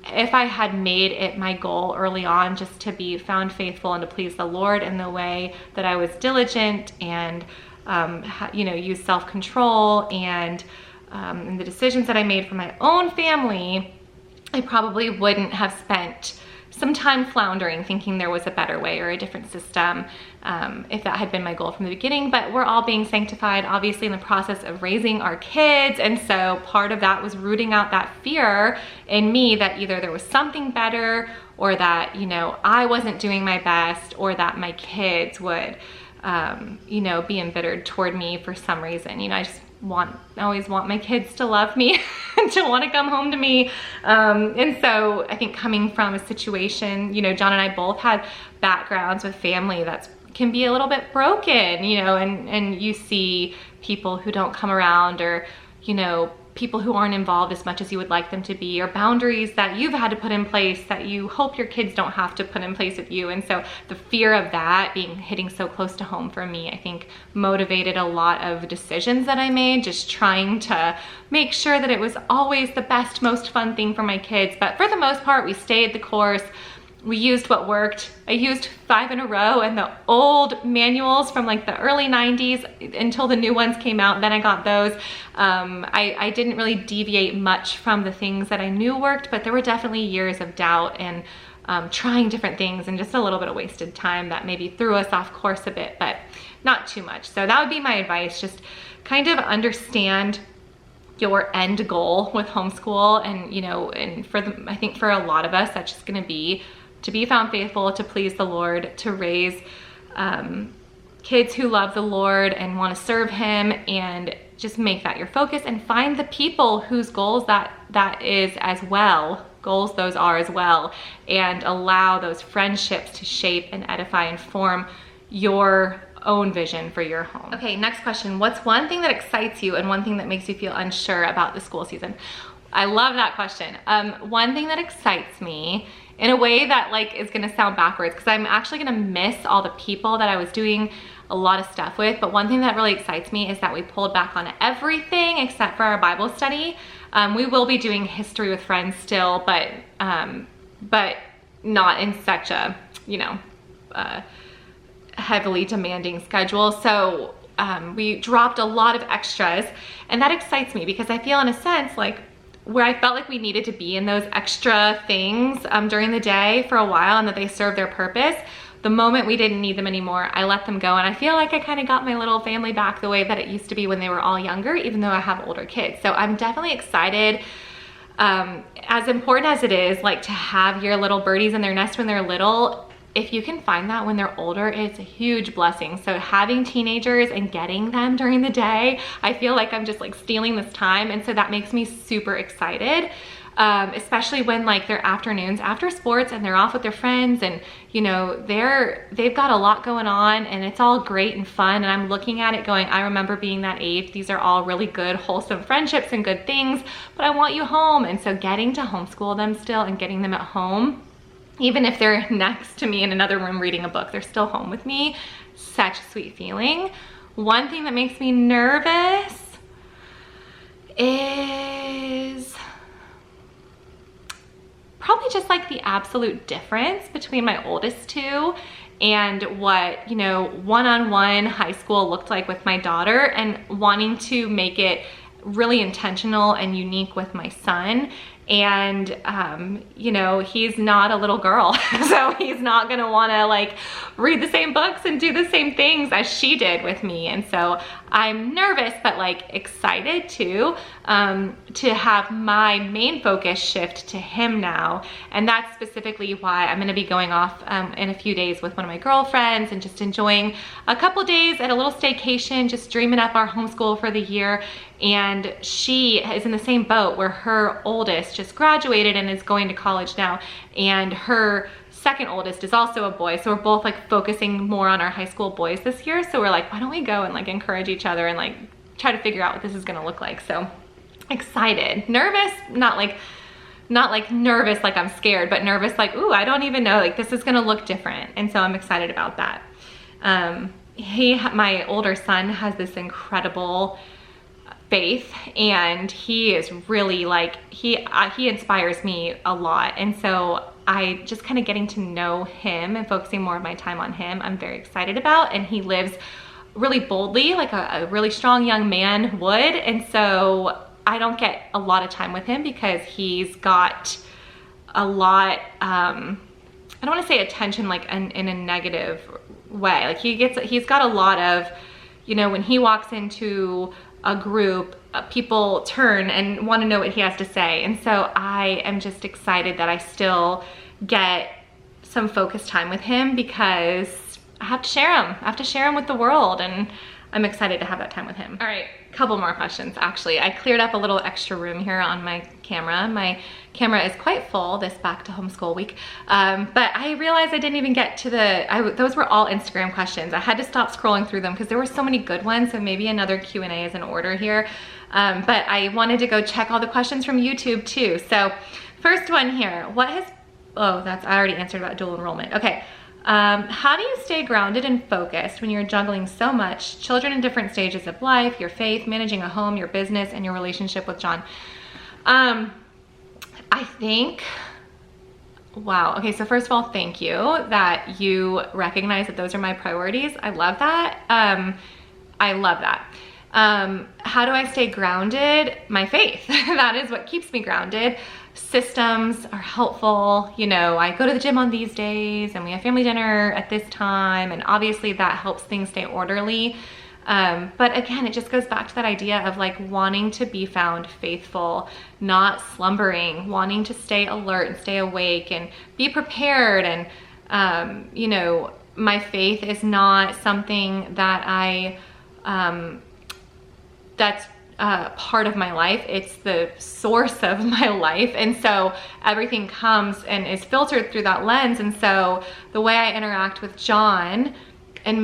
if I had made it my goal early on just to be found faithful and to please the Lord in the way that I was diligent and, you know, use self-control and the decisions that I made for my own family, I probably wouldn't have spent some time floundering thinking there was a better way or a different system if that had been my goal from the beginning. But we're all being sanctified, obviously, in the process of raising our kids. And so part of that was rooting out that fear in me that either there was something better or that, you know, I wasn't doing my best or that my kids would, you know, be embittered toward me for some reason. You know, I always want my kids to love me and to want to come home to me. And so I think coming from a situation, you know, John and I both had backgrounds with family that can be a little bit broken, you know, and you see people who don't come around or, you know, people who aren't involved as much as you would like them to be, or boundaries that you've had to put in place that you hope your kids don't have to put in place with you. And so the fear of that hitting so close to home for me, I think motivated a lot of decisions that I made, just trying to make sure that it was always the best, most fun thing for my kids. But for the most part, we stayed the course. We used what worked. I used 5 in a row and the old manuals from like the early 90s until the new ones came out. Then I got those. I didn't really deviate much from the things that I knew worked, but there were definitely years of doubt and trying different things and just a little bit of wasted time that maybe threw us off course a bit, but not too much. So that would be my advice. Just kind of understand your end goal with homeschool. And, you know, and I think for a lot of us, that's just gonna be to be found faithful, to please the Lord, to raise kids who love the Lord and want to serve Him, and just make that your focus and find the people whose goals that is as well, goals those are as well, and allow those friendships to shape and edify and form your own vision for your home. Okay, next question. What's one thing that excites you and one thing that makes you feel unsure about the school season? I love that question. One thing that excites me in a way that like is gonna sound backwards, because I'm actually gonna miss all the people that I was doing a lot of stuff with, but one thing that really excites me is that we pulled back on everything except for our Bible study. We will be doing history with friends still, but not in such a, you know, heavily demanding schedule. So we dropped a lot of extras, and that excites me because I feel in a sense like where I felt like we needed to be in those extra things during the day for a while and that they served their purpose. The moment we didn't need them anymore, I let them go. And I feel like I kind of got my little family back the way that it used to be when they were all younger, even though I have older kids. So I'm definitely excited. As important as it is, like to have your little birdies in their nest when they're little, if you can find that when they're older, it's a huge blessing. So having teenagers and getting them during the day, I feel like I'm just like stealing this time. And so that makes me super excited, especially when like they're afternoons after sports and they're off with their friends, and you know, they've got a lot going on and it's all great and fun. And I'm looking at it going, I remember being that age. These are all really good, wholesome friendships and good things, but I want you home. And so getting to homeschool them still and getting them at home, even if they're next to me in another room reading a book, they're still home with me. Such a sweet feeling. One thing that makes me nervous is probably just like the absolute difference between my oldest two and what, you know, one-on-one high school looked like with my daughter, and wanting to make it really intentional and unique with my son. And you know, he's not a little girl, so he's not gonna wanna like read the same books and do the same things as she did with me. And so I'm nervous, but like excited too, to have my main focus shift to him now. And that's specifically why I'm gonna be going off in a few days with one of my girlfriends and just enjoying a couple days at a little staycation, just dreaming up our homeschool for the year. And she is in the same boat where her oldest just graduated and is going to college now, and her second oldest is also a boy. So we're both like focusing more on our high school boys this year. So we're like, why don't we go and like encourage each other and like try to figure out what this is gonna look like. So excited, nervous, not like nervous like I'm scared, but nervous like, ooh, I don't even know, like this is gonna look different. And so I'm excited about that. My older son has this incredible faith, and he is really like, he inspires me a lot. And so I just kind of getting to know him and focusing more of my time on him, I'm very excited about. And he lives really boldly, like a really strong young man would. And so I don't get a lot of time with him because he's got a lot, I don't want to say attention like in a negative way. Like he's got a lot of, you know, when he walks into a group, people turn and want to know what he has to say. And so I am just excited that I still get some focused time with him, because I have to share him. I have to share him with the world, and I'm excited to have that time with him. All right, couple more questions. Actually, I cleared up a little extra room here on my camera. My camera is quite full this back to homeschool week, but I realized I didn't even get to those were all Instagram questions. I had to stop scrolling through them because there were so many good ones, so maybe another Q&A is in order here. But I wanted to go check all the questions from YouTube too. So first one here, I already answered about dual enrollment. Okay. How do you stay grounded and focused when you're juggling so much, children in different stages of life, your faith, managing a home, your business, and your relationship with John? I think, wow. Okay, so first of all, thank you that you recognize that those are my priorities. I love that. I love that. How do I stay grounded? My faith. That is what keeps me grounded. Systems are helpful. You know, I go to the gym on these days, and we have family dinner at this time, and obviously that helps things stay orderly. But again, it just goes back to that idea of like wanting to be found faithful, not slumbering, wanting to stay alert and stay awake and be prepared. And, you know, my faith is not something that that's part of my life. It's the source of my life. And so everything comes and is filtered through that lens. And so the way I interact with John and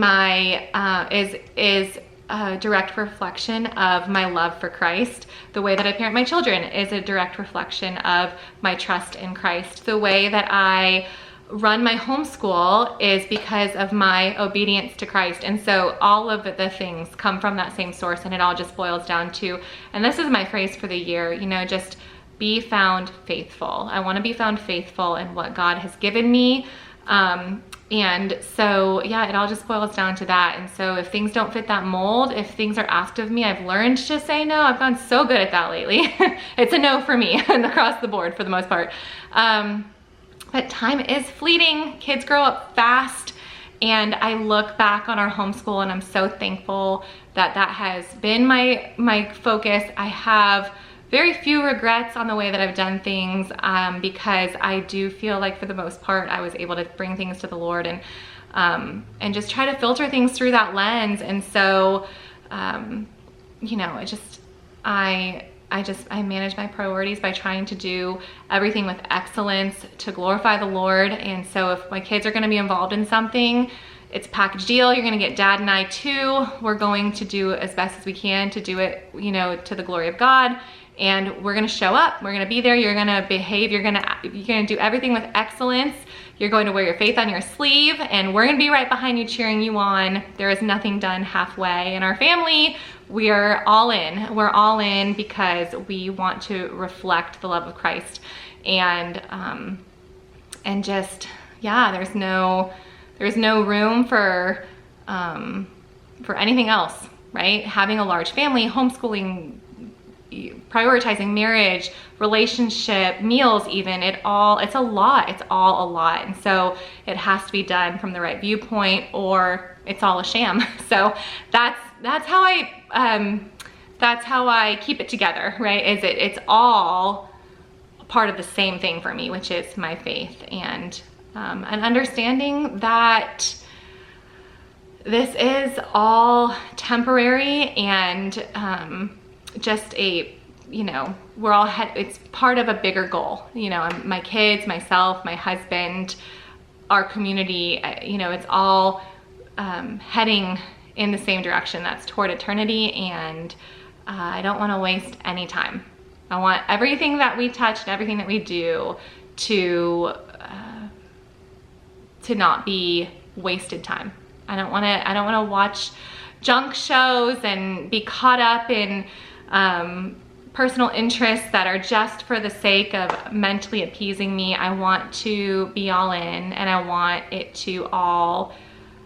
is a direct reflection of my love for Christ. The way that I parent my children is a direct reflection of my trust in Christ. The way that I run my homeschool is because of my obedience to Christ. And so all of the things come from that same source, and it all just boils down to, and this is my phrase for the year, you know, just be found faithful. I want to be found faithful in what God has given me. And so, yeah, it all just boils down to that. And so if things don't fit that mold, if things are asked of me, I've learned to say no. I've gotten so good at that lately. It's a no for me and across the board for the most part. But time is fleeting. Kids grow up fast. And I look back on our homeschool, and I'm so thankful that that has been my focus. I have very few regrets on the way that I've done things, because I do feel like for the most part I was able to bring things to the Lord and just try to filter things through that lens. And so, you know, I manage my priorities by trying to do everything with excellence to glorify the Lord. And so if my kids are going to be involved in something, it's a package deal. You're gonna get Dad and I too. We're going to do as best as we can to do it, you know, to the glory of God. And we're gonna show up, we're gonna be there, you're gonna behave, you're gonna do everything with excellence. You're going to wear your faith on your sleeve, and we're gonna be right behind you, cheering you on. There is nothing done halfway. In our family, we are all in. We're all in because we want to reflect the love of Christ. And just, yeah, there's no room for anything else, right? Having a large family, homeschooling, prioritizing marriage, relationship, meals even, it's a lot. It's all a lot. And so it has to be done from the right viewpoint, or it's all a sham. So that's how I keep it together, right? It's all part of the same thing for me, which is my faith, and an understanding that this is all temporary, and just it's part of a bigger goal. You know, my kids, myself, my husband, our community, you know, it's all heading in the same direction. That's toward eternity, and I don't want to waste any time. I want everything that we touch and everything that we do to not be wasted time. I don't want to watch junk shows and be caught up in personal interests that are just for the sake of mentally appeasing me. I want to be all in, and I want it to all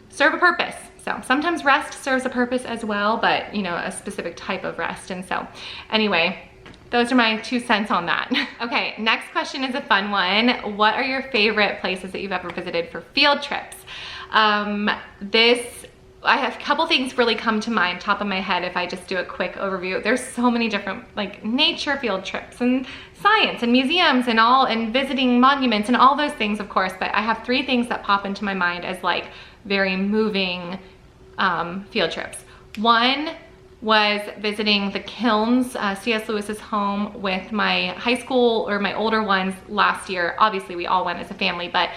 serve a purpose. So sometimes rest serves a purpose as well, but you know, a specific type of rest. And so anyway, those are my 2 cents on that. Okay, next question is a fun one. What are your favorite places that you've ever visited for field trips? I have a couple things really come to mind, top of my head, if I just do a quick overview. There's so many different, like, nature field trips and science and museums and visiting monuments and all those things, of course, but I have 3 things that pop into my mind as like very moving field trips. One was visiting the kilns, C.S. Lewis's home, with my high school, or my older ones, last year. Obviously we all went as a family, but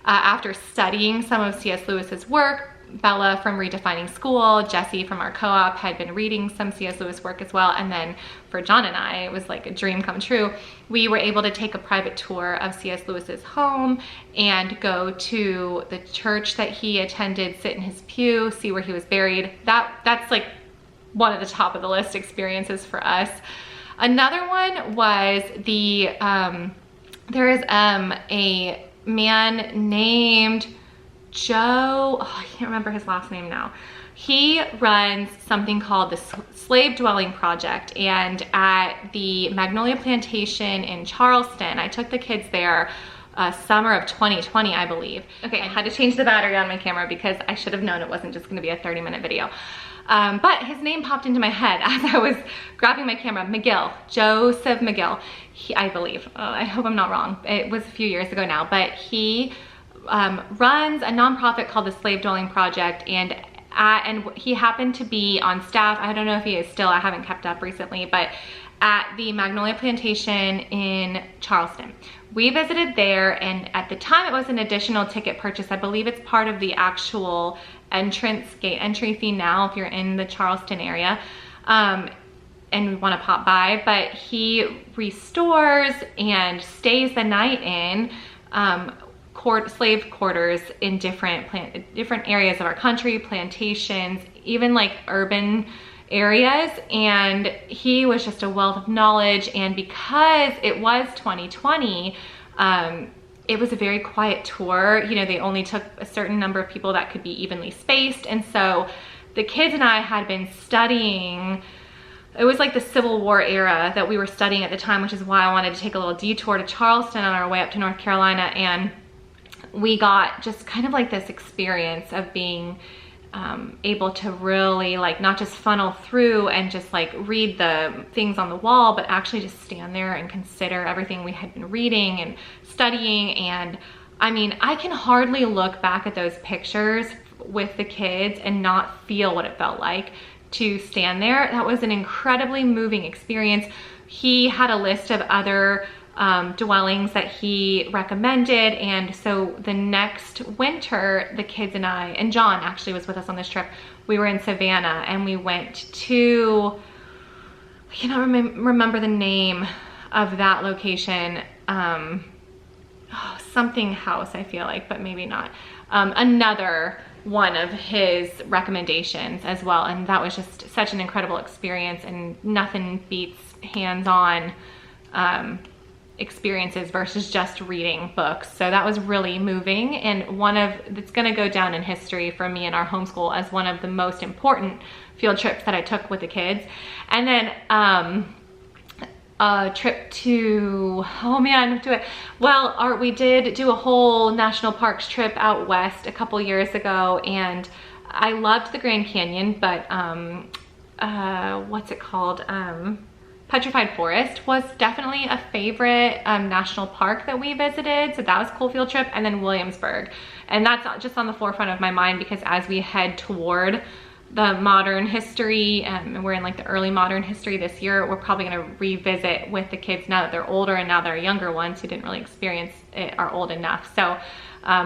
after studying some of C.S. Lewis's work, Bella from Redefining School, Jesse from our co-op had been reading some C.S. Lewis work as well, and then for John and I, it was like a dream come true. We were able to take a private tour of C.S. Lewis's home and go to the church that he attended, sit in his pew, see where he was buried. That's like one of the top of the list experiences for us. Another one was there is a man named Joe, I can't remember his last name now. He runs something called the Slave Dwelling Project, and at the Magnolia Plantation in Charleston, I took the kids there summer of 2020, I believe. Okay, I had to change the battery on my camera because I should have known it wasn't just gonna be a 30-minute video. But his name popped into my head as I was grabbing my camera. McGill, Joseph McGill, I believe. I hope I'm not wrong. It was a few years ago now, but he runs a nonprofit called the Slave Dwelling Project, and he happened to be on staff. I don't know if he is still, I haven't kept up recently, but at the Magnolia Plantation in Charleston. We visited there, and at the time it was an additional ticket purchase. I believe it's part of the actual gate entry fee now if you're in the Charleston area and want to pop by, but he restores and stays the night in slave quarters in different areas of our country, plantations, even like urban areas, and he was just a wealth of knowledge. And because it was 2020, it was a very quiet tour. You know, they only took a certain number of people that could be evenly spaced, and so the kids and I had been studying. It was like the Civil War era that we were studying at the time, which is why I wanted to take a little detour to Charleston on our way up to North Carolina. And we got just kind of like this experience of being able to really like not just funnel through and just like read the things on the wall, but actually just stand there and consider everything we had been reading and studying. And I mean, I can hardly look back at those pictures with the kids and not feel what it felt like to stand there. That was an incredibly moving experience. He had a list of other dwellings that he recommended. And so the next winter, the kids and I, and John actually was with us on this trip, we were in Savannah and we went to, I cannot remember the name of that location. Something house, I feel like, but maybe not. Another one of his recommendations as well. And that was just such an incredible experience, and nothing beats hands-on experiences versus just reading books. So that was really moving, and it's gonna go down in history for me in our homeschool as one of the most important field trips that I took with the kids. And then a trip to, we did do a whole national parks trip out west a couple years ago, and I loved the Grand Canyon, but what's it called? Petrified Forest was definitely a favorite national park that we visited. So that was a cool field trip. And then Williamsburg. And that's just on the forefront of my mind, because as we head toward the modern history, and we're in like the early modern history this year, we're probably gonna revisit with the kids now that they're older, and now they're younger ones who didn't really experience it are old enough. So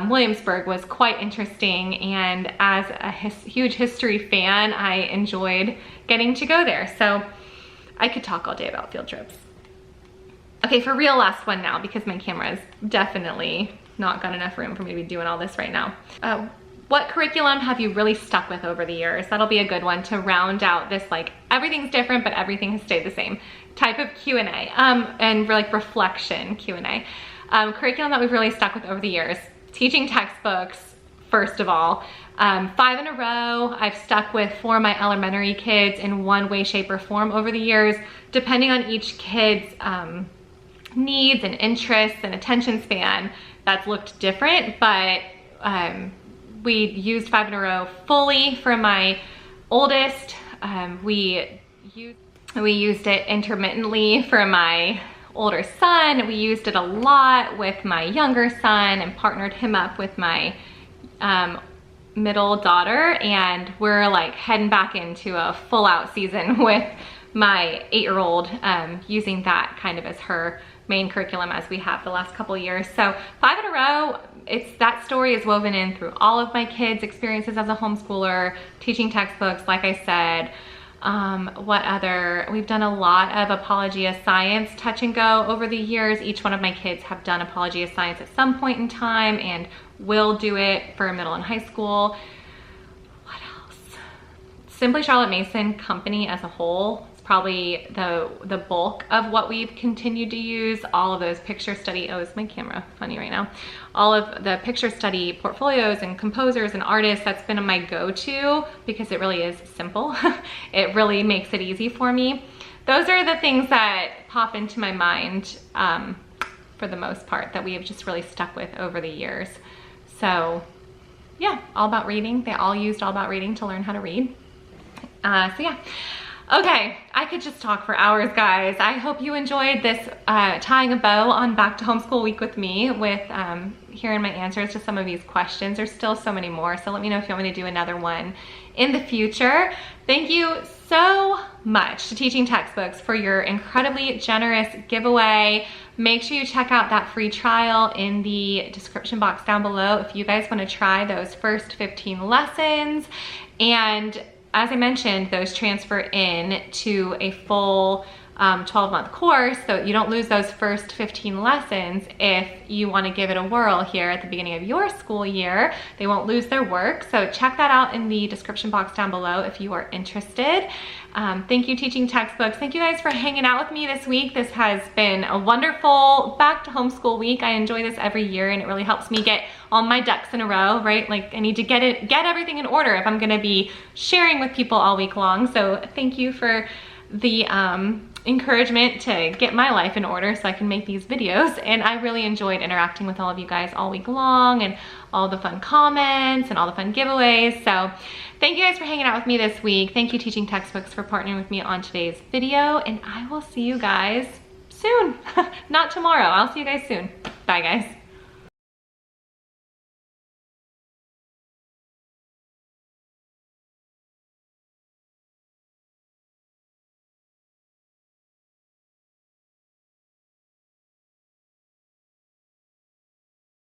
Williamsburg was quite interesting, and as a huge history fan, I enjoyed getting to go there. So I could talk all day about field trips. Okay, for real, last one now, because my camera is definitely not got enough room for me to be doing all this right now. What curriculum have you really stuck with over the years? That'll be a good one to round out this, like, everything's different, but everything has stayed the same type of Q&A, and like reflection Q&A. Curriculum that we've really stuck with over the years. Teaching textbooks, first of all. 5 in a row, I've stuck with for my elementary kids in one way, shape, or form over the years, depending on each kid's needs and interests and attention span. That's looked different, but we used 5 in a row fully for my oldest. We used it intermittently for my older son. We used it a lot with my younger son and partnered him up with my middle daughter, and we're like heading back into a full out season with my 8-year-old, using that kind of as her main curriculum as we have the last couple of years. So 5 in a row, that story is woven in through all of my kids' experiences as a homeschooler, teaching textbooks, like I said. What other? We've done a lot of Apologia Science touch and go over the years. Each one of my kids have done Apologia Science at some point in time and will do it for middle and high school. What else? Simply Charlotte Mason Company as a whole is probably the bulk of what we've continued to use. All of those picture study, oh, is my camera funny right now? All of the picture study portfolios and composers and artists, that's been my go-to because it really is simple. It really makes it easy for me. Those are the things that pop into my mind for the most part that we have just really stuck with over the years. So yeah, All About Reading. They all used All About Reading to learn how to read. So yeah. Okay, I could just talk for hours, guys. I hope you enjoyed this tying a bow on Back to Homeschool Week with me, with hearing my answers to some of these questions. There's still so many more, so let me know if you want me to do another one in the future. Thank you so much to Teaching Textbooks for your incredibly generous giveaway. Make sure you check out that free trial in the description box down below if you guys want to try those first 15 lessons. And as I mentioned, those transfer in to a full 12-month course, so you don't lose those first 15 lessons. If you want to give it a whirl here at the beginning of your school year, they won't lose their work. So check that out in the description box down below if you are interested. Thank you, Teaching Textbooks. Thank you guys for hanging out with me this week. This has been a wonderful Back to Homeschool Week. I enjoy this every year, and it really helps me get all my ducks in a row, right? Like, I need to get everything in order if I'm gonna be sharing with people all week long. So thank you for the encouragement to get my life in order so I can make these videos. And I really enjoyed interacting with all of you guys all week long, and all the fun comments and all the fun giveaways. So thank you guys for hanging out with me this week. Thank you, Teaching Textbooks, for partnering with me on today's video, and I will see you guys soon. Not tomorrow. I'll see you guys soon. Bye, guys.